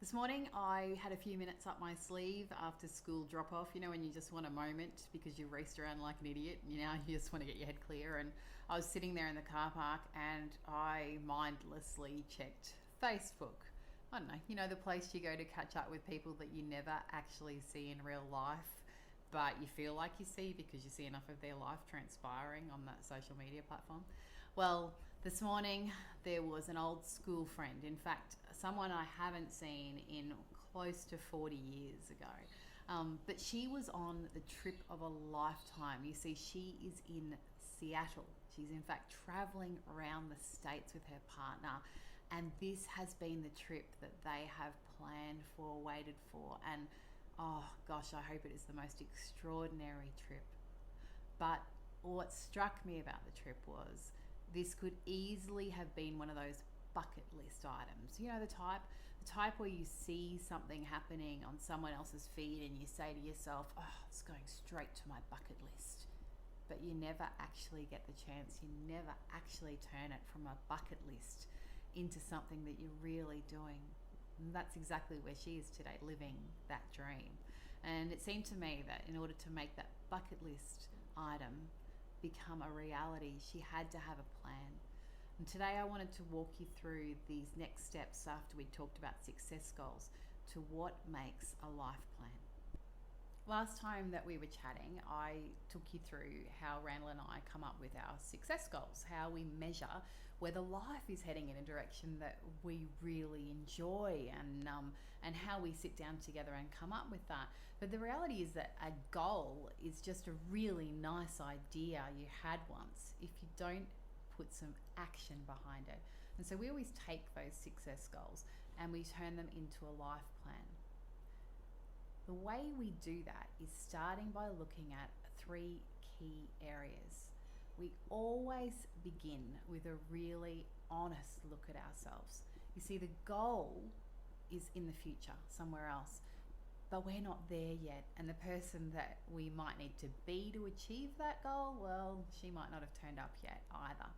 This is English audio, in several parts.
This morning I had a few minutes up my sleeve after school drop off, when you just want a moment because you raced around like an idiot, you just want to get your head clear. And I was sitting there in the car park and I mindlessly checked Facebook. I don't know, the place you go to catch up with people that you never actually see in real life, but you feel like you see because you see enough of their life transpiring on that social media platform. Well, this morning there was an old school friend, in fact, someone I haven't seen in close to 40 years ago. But she was on the trip of a lifetime. You see, she is in Seattle. She's in fact traveling around the States with her partner. And this has been the trip that they have planned for, waited for. And oh gosh, I hope it is the most extraordinary trip. But what struck me about the trip was this could easily have been one of those bucket list items. The type where you see something happening on someone else's feed and you say to yourself, oh, it's going straight to my bucket list. But you never actually get the chance. You never actually turn it from a bucket list into something that you're really doing. And that's exactly where she is today, living that dream. And it seemed to me that in order to make that bucket list item become a reality, she had to have a plan. And today I wanted to walk you through these next steps after we talked about success goals to what makes a life plan. Last time that we were chatting, I took you through how Randall and I come up with our success goals, how we measure whether life is heading in a direction that we really enjoy, and how we sit down together and come up with that. But the reality is that a goal is just a really nice idea you had once if you don't put some action behind it. And so we always take those success goals and we turn them into a life plan. The way we do that is starting by looking at 3 key areas. We always begin with a really honest look at ourselves. You see, the goal is in the future, somewhere else, but we're not there yet. And the person that we might need to be to achieve that goal, well, she might not have turned up yet either.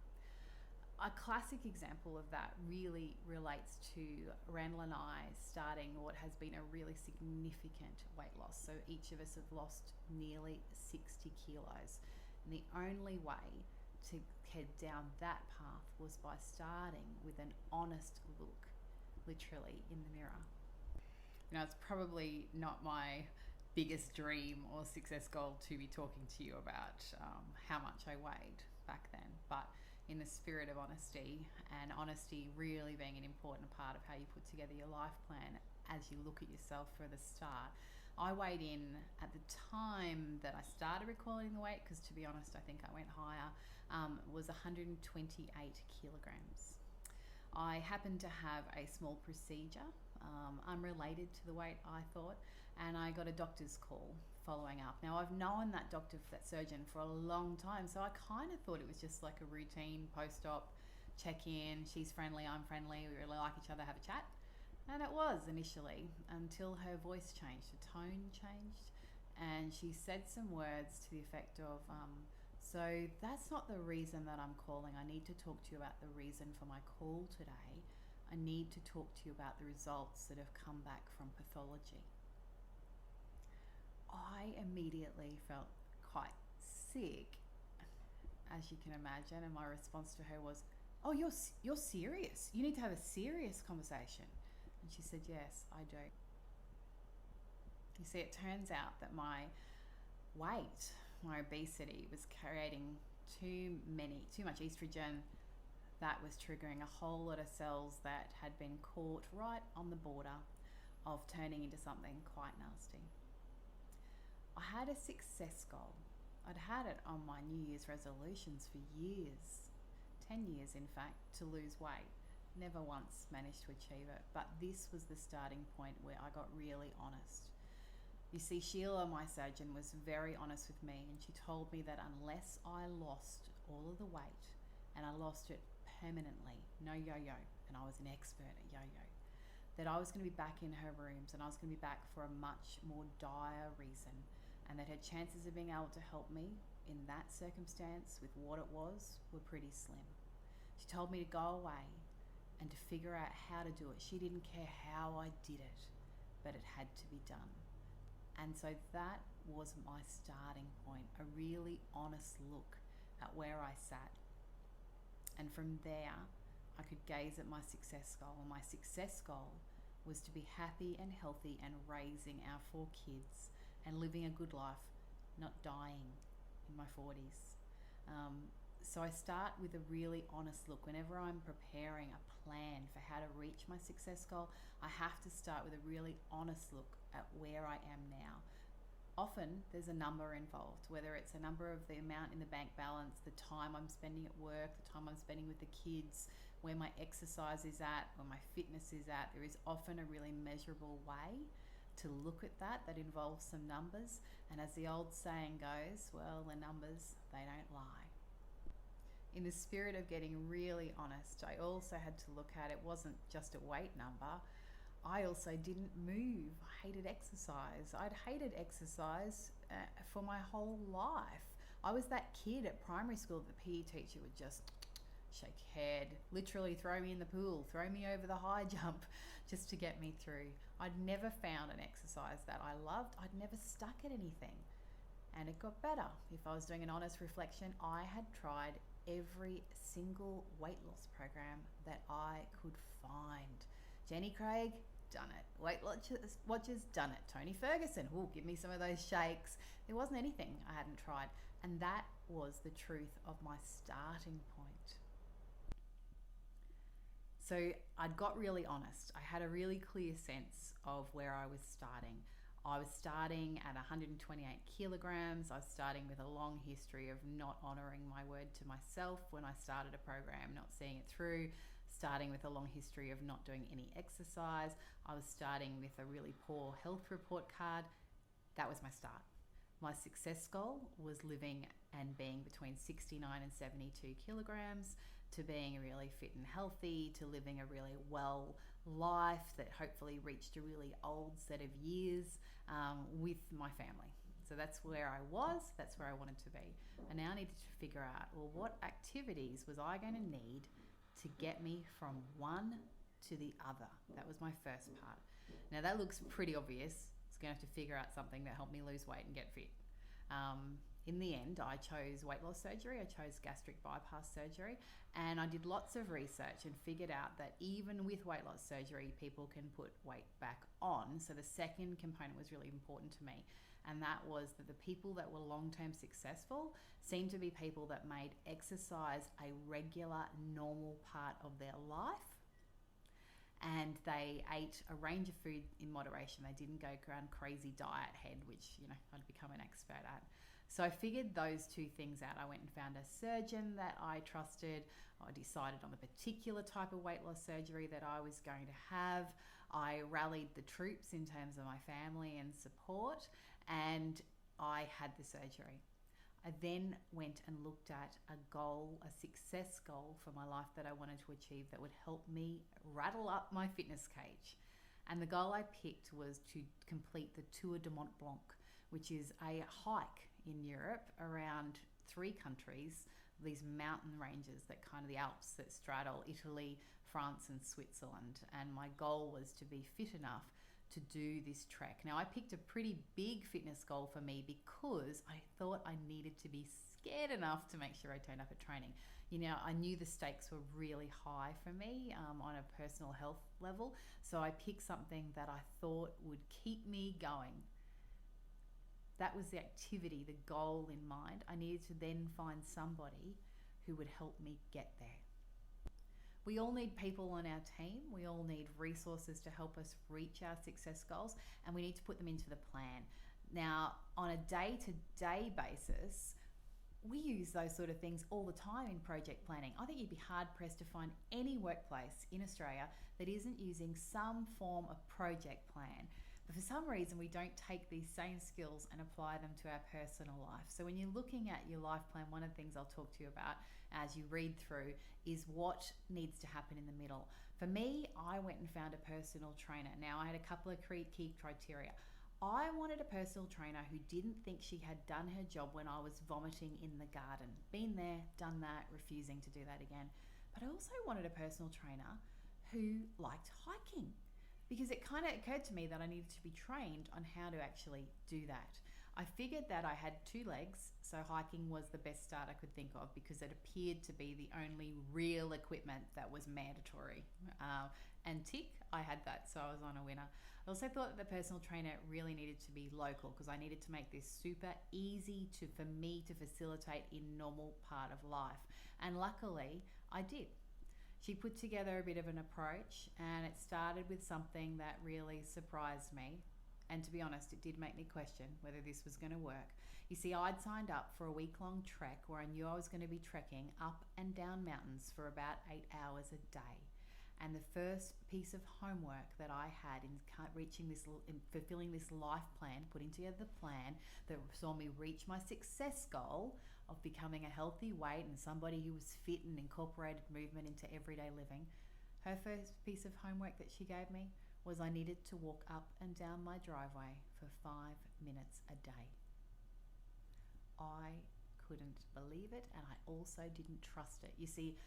A classic example of that really relates to Randall and I starting what has been a really significant weight loss. So each of us have lost nearly 60 kilos. And the only way to head down that path was by starting with an honest look, literally in the mirror. It's probably not my biggest dream or success goal to be talking to you about how much I weighed back then, but in the spirit of honesty, and honesty really being an important part of how you put together your life plan as you look at yourself for the start, I weighed in at the time that I started recalling the weight, because to be honest I think I went higher, was 128 kilograms. I happened to have a small procedure unrelated to the weight, I thought, and I got a doctor's call following up. Now, I've known that doctor, that surgeon, for a long time, so I kind of thought it was just like a routine post-op check-in. She's friendly, I'm friendly, we really like each other, have a chat. And it was initially, until her voice changed, her tone changed, and she said some words to the effect of, so that's not the reason that I'm calling. I need to talk to you about the reason for my call today. I need to talk to you about the results that have come back from pathology. I immediately felt quite sick, as you can imagine, and my response to her was, oh, you're serious? You need to have a serious conversation. And she said, yes, I do. You see, it turns out that my weight, my obesity, was creating too much estrogen that was triggering a whole lot of cells that had been caught right on the border of turning into something quite nasty. I had a success goal. I'd had it on my New Year's resolutions for years, 10 years in fact, to lose weight. Never once managed to achieve it, but this was the starting point where I got really honest. You see, Sheila, my surgeon, was very honest with me, and she told me that unless I lost all of the weight, and I lost it permanently, no yo-yo, and I was an expert at yo-yo, that I was going to be back in her rooms, and I was going to be back for a much more dire reason, and that her chances of being able to help me in that circumstance with what it was were pretty slim. She told me to go away, and to figure out how to do it. She didn't care how I did it, but it had to be done. And so that was my starting point, a really honest look at where I sat. And from there, I could gaze at my success goal. And my success goal was to be happy and healthy and raising our 4 kids and living a good life, not dying in my 40s. So I start with a really honest look. Whenever I'm preparing a plan for how to reach my success goal, I have to start with a really honest look at where I am now. Often there's a number involved, whether it's a number of the amount in the bank balance, the time I'm spending at work, the time I'm spending with the kids, where my exercise is at, where my fitness is at. There is often a really measurable way to look at that involves some numbers. And as the old saying goes, well, the numbers, they don't lie. In the spirit of getting really honest, I also had to look at, it wasn't just a weight number. I also didn't move. I hated exercise. I'd hated exercise for my whole life. I was that kid at primary school that the PE teacher would just shake head, literally throw me in the pool, throw me over the high jump just to get me through. I'd never found an exercise that I loved. I'd never stuck at anything. And it got better. If I was doing an honest reflection, I had tried every single weight loss program that I could find. Jenny Craig, done it. Weight Watchers, done it. Tony Ferguson, give me some of those shakes. There wasn't anything I hadn't tried. And that was the truth of my starting point. So I'd got really honest. I had a really clear sense of where I was starting. I was starting at 128 kilograms. I was starting with a long history of not honouring my word to myself when I started a program, not seeing it through, starting with a long history of not doing any exercise. I was starting with a really poor health report card. That was my start. My success goal was living and being between 69 and 72 kilograms, to being really fit and healthy, to living a really well life that hopefully reached a really old set of years with my family. So that's where I was, that's where I wanted to be. I now needed to figure out, well, what activities was I going to need to get me from one to the other? That was my first part. Now that looks pretty obvious. I was going to have to figure out something that helped me lose weight and get fit. In the end, I chose weight loss surgery, I chose gastric bypass surgery, and I did lots of research and figured out that even with weight loss surgery, people can put weight back on. So the second component was really important to me, and that was that the people that were long-term successful seemed to be people that made exercise a regular, normal part of their life. And they ate a range of food in moderation. They didn't go around crazy diet head, which, I'd become an expert at. So I figured those 2 things out. I went and found a surgeon that I trusted. I decided on the particular type of weight loss surgery that I was going to have. I rallied the troops in terms of my family and support, and I had the surgery. I then went and looked at a goal, a success goal for my life that I wanted to achieve that would help me rattle up my fitness cage. And the goal I picked was to complete the Tour de Mont Blanc, which is a hike in Europe around 3 countries, these mountain ranges that kind of the Alps that straddle Italy, France and Switzerland. And my goal was to be fit enough to do this trek. Now I picked a pretty big fitness goal for me because I thought I needed to be scared enough to make sure I turned up at training. I knew the stakes were really high for me on a personal health level. So I picked something that I thought would keep me going. That was the activity, the goal in mind. I needed to then find somebody who would help me get there. We all need people on our team. We all need resources to help us reach our success goals, and we need to put them into the plan. Now, on a day-to-day basis, we use those sort of things all the time in project planning. I think you'd be hard-pressed to find any workplace in Australia that isn't using some form of project plan. But for some reason, we don't take these same skills and apply them to our personal life. So when you're looking at your life plan, one of the things I'll talk to you about as you read through is what needs to happen in the middle. For me, I went and found a personal trainer. Now, I had a couple of key criteria. I wanted a personal trainer who didn't think she had done her job when I was vomiting in the garden. Been there, done that, refusing to do that again. But I also wanted a personal trainer who liked hiking, because it kind of occurred to me that I needed to be trained on how to actually do that. I figured that I had 2 legs, so hiking was the best start I could think of because it appeared to be the only real equipment that was mandatory. And tick, I had that, so I was on a winner. I also thought that the personal trainer really needed to be local because I needed to make this super easy for me to facilitate in normal part of life. And luckily, I did. She put together a bit of an approach, and it started with something that really surprised me. And to be honest, it did make me question whether this was going to work. You see, I'd signed up for a week-long trek where I knew I was going to be trekking up and down mountains for about 8 hours a day. And the first piece of homework that I had in fulfilling this life plan, putting together the plan that saw me reach my success goal of becoming a healthy weight and somebody who was fit and incorporated movement into everyday living, her first piece of homework that she gave me was I needed to walk up and down my driveway for 5 minutes a day. I couldn't believe it, and I also didn't trust it. You see,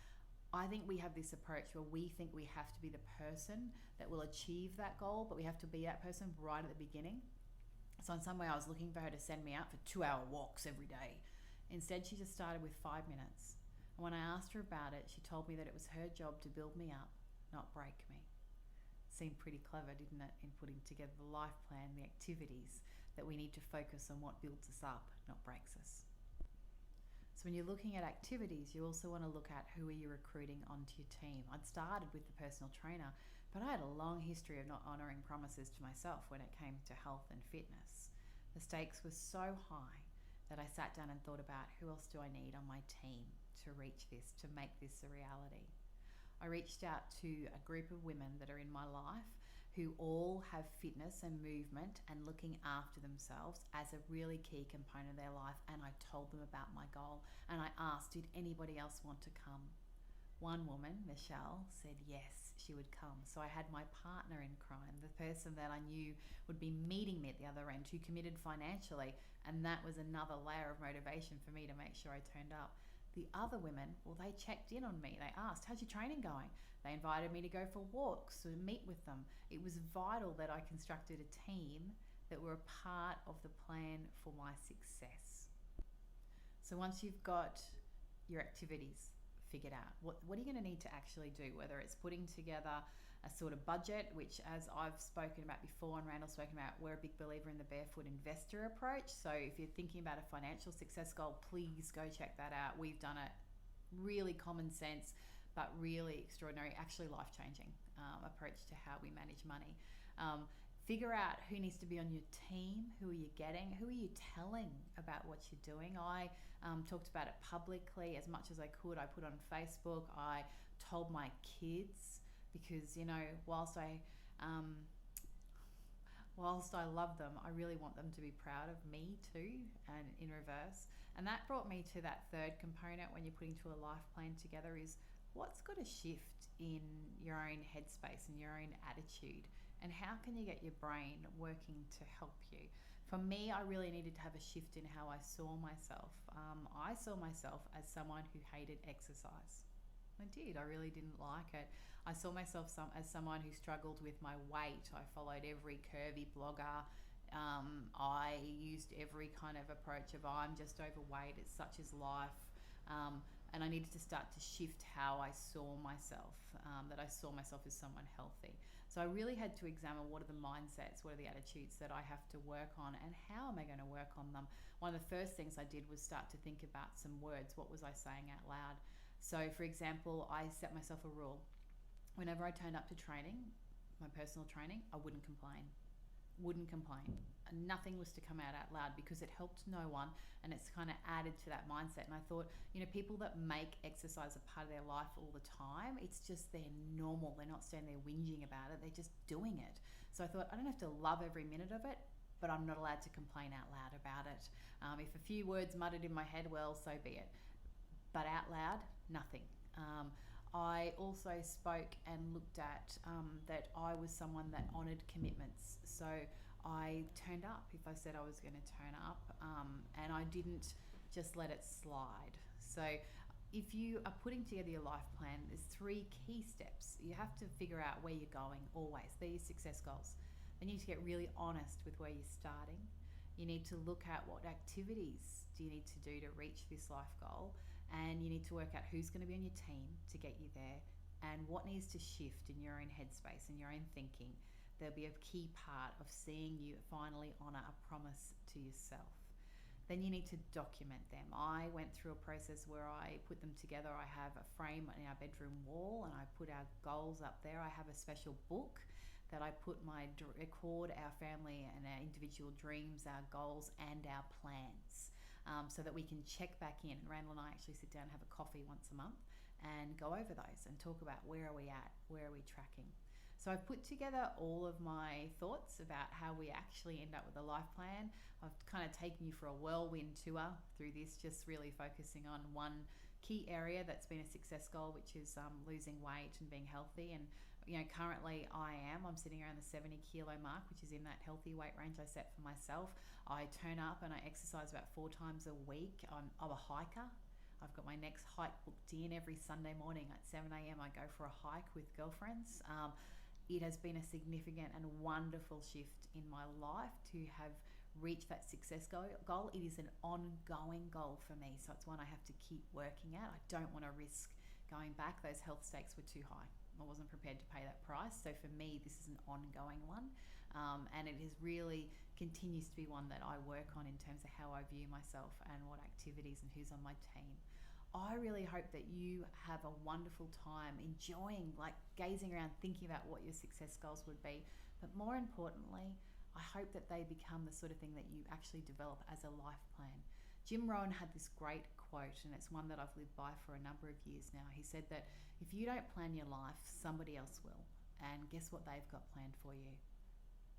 I think we have this approach where we think we have to be the person that will achieve that goal, but we have to be that person right at the beginning. So in some way I was looking for her to send me out for 2-hour walks every day. Instead, she just started with 5 minutes. And when I asked her about it, she told me that it was her job to build me up, not break me. Seemed pretty clever, didn't it, in putting together the life plan, the activities that we need to focus on what builds us up, not breaks us. So when you're looking at activities, you also want to look at who are you recruiting onto your team. I'd started with the personal trainer, but I had a long history of not honouring promises to myself when it came to health and fitness. The stakes were so high that I sat down and thought about who else do I need on my team to reach this, to make this a reality. I reached out to a group of women that are in my life who all have fitness and movement and looking after themselves as a really key component of their life, and I told them about my goal, and I asked, did anybody else want to come? One woman, Michelle, said yes, she would come. So I had my partner in crime, the person that I knew would be meeting me at the other end, who committed financially, and that was another layer of motivation for me to make sure I turned up. The other women, well, they checked in on me. They asked, how's your training going? They invited me to go for walks, to meet with them. It was vital that I constructed a team that were a part of the plan for my success. So once you've got your activities figured out, what are you going to need to actually do? Whether it's putting together a sort of budget, which as I've spoken about before and Randall's spoken about, we're a big believer in the barefoot investor approach. So if you're thinking about a financial success goal, please go check that out. We've done it. Really common sense, but really extraordinary, actually life-changing approach to how we manage money. Figure out who needs to be on your team, who are you getting, who are you telling about what you're doing. I talked about it publicly as much as I could. I put on Facebook. I told my kids because, you know, whilst I love them, I really want them to be proud of me too, and in reverse. And that brought me to that third component when you're putting to a life plan together is what's got to shift in your own headspace and your own attitude, and how can you get your brain working to help you? For me, I really needed to have a shift in how I saw myself. I saw myself as someone who hated exercise. I did. I really didn't like it. I saw myself as someone who struggled with my weight. I followed every curvy blogger. I used every kind of approach of, I'm just overweight, it's such is life. And I needed to start to shift how I saw myself, that I saw myself as someone healthy. So I really had to examine what are the mindsets, what are the attitudes that I have to work on, and how am I going to work on them? One of the first things I did was start to think about some words. What was I saying out loud? So for example, I set myself a rule. Whenever I turned up to training, my personal training, I wouldn't complain. And nothing was to come out loud because it helped no one, and it's kind of added to that mindset. And I thought, you know, people that make exercise a part of their life all the time, it's just they're normal. They're not standing there whinging about it. They're just doing it. So I thought, I don't have to love every minute of it, but I'm not allowed to complain out loud about it. If a few words muttered in my head, well, so be it. But out loud, nothing. I also spoke and looked at that I was someone that honoured commitments. So I turned up if I said I was going to turn up, and I didn't just let it slide. So if you are putting together your life plan, there's 3 key steps. You have to figure out where you're going always. They're your success goals. Then you need to get really honest with where you're starting. You need to look at what activities do you need to do to reach this life goal, and you need to work out who's going to be on your team to get you there, and what needs to shift in your own headspace and your own thinking. There'll be a key part of seeing you finally honour a promise to yourself. Then you need to document them. I went through a process where I put them together. I have a frame in our bedroom wall and I put our goals up there. I have a special book that I put record our family and our individual dreams, our goals and our plans, so that we can check back in. And Randall and I actually sit down and have a coffee once a month and go over those and talk about where are we at, where are we tracking. So I've put together all of my thoughts about how we actually end up with a life plan. I've kind of taken you for a whirlwind tour through this, just really focusing on one key area that's been a success goal, which is losing weight and being healthy. And currently I'm sitting around the 70 kilo mark, which is in that healthy weight range I set for myself. I turn up and I exercise about 4 times a week. I'm a hiker. I've got my next hike booked in every Sunday morning at 7 a.m. I go for a hike with girlfriends. It has been a significant and wonderful shift in my life to have reached that success goal. It is an ongoing goal for me, so it's one I have to keep working at. I don't want to risk going back. Those health stakes were too high. I wasn't prepared to pay that price. So for me, this is an ongoing one, and it is really continues to be one that I work on in terms of how I view myself and what activities and who's on my team. I really hope that you have a wonderful time enjoying, gazing around, thinking about what your success goals would be. But more importantly, I hope that they become the sort of thing that you actually develop as a life plan. Jim Rohn had this great quote, and it's one that I've lived by for a number of years now. He said that if you don't plan your life, somebody else will. And guess what they've got planned for you?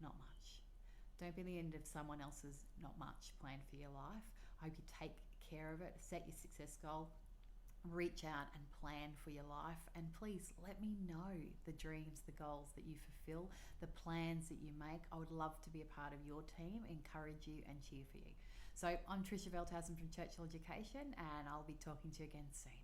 Not much. Don't be the end of someone else's not much planned for your life. I hope you take care of it, set your success goal, reach out and plan for your life, and please let me know the dreams, the goals that you fulfill, the plans that you make. I would love to be a part of your team, encourage you and cheer for you. So I'm Tricia Velthuizen from Churchill Education, and I'll be talking to you again soon.